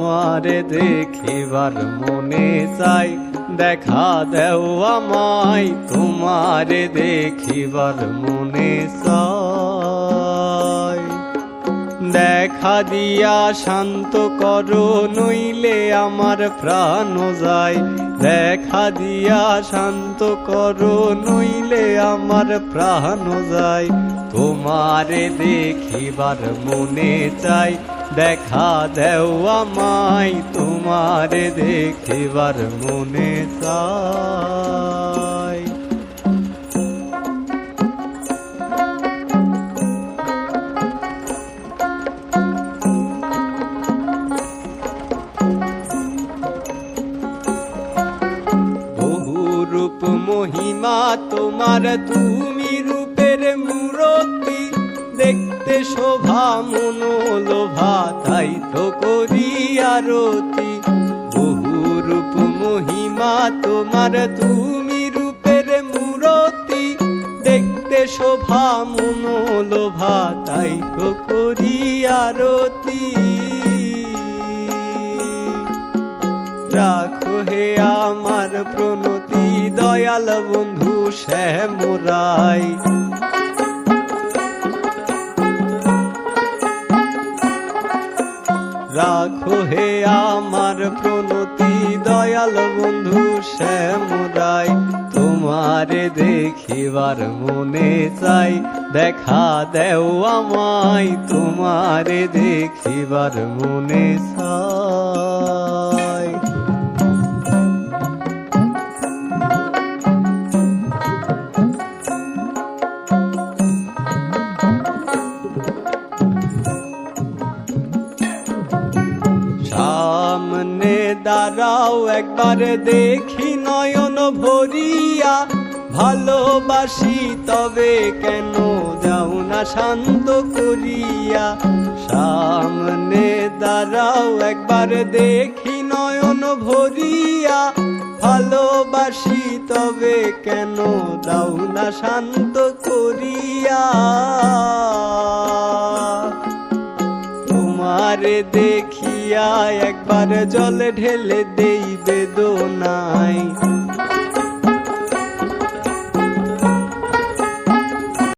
তোমারে দেখিবার মনে চাই, দেখা দেও আমায় তোমারে দেখিবার মনে চাই। দেখা দিয়া শান্ত করো নইলে আমার প্রাণ যায়, দেখা দিয়া শান্ত করো নইলে আমার প্রাণ যায়। তোমারে দেখিবার মনে চাই, দেখা দেও আমায় তোমারে দেখিবার মনে চাই। রূপ মহিমা তোমার, তুমি রূপের মূরতি, দেখতে শোভা মনোলোভা তাই তো করি আরতি। বহু রূপ মহিমা তোমার, তুমি রূপের মূরতি, দেখতে শোভা মনোলোভা তাই তো করি আরতি। রাখো হে আমার প্রণতি দয়াল বন্ধু শ্যামরাই। রাখো হে আমার প্রণতি দয়াল বন্ধু শ্যামরাই। তোমারে দেখিবার মনে চাই, দেখা দেও আমায় তোমারে দেখিবার মনে চাই। সামনে দাঁড়াও একবার দেখি নয়ন ভরিয়া, ভালোবাসি তবে কেন যাও না শান্ত করিয়া। সামনে দাঁড়াও একবার দেখি নয়ন ভরিয়া, ভালোবাসি তবে কেন দাও না শান্ত করিয়া। তোমারে দেখিয়া একবার জল ঢেলে দেই বেদনায়।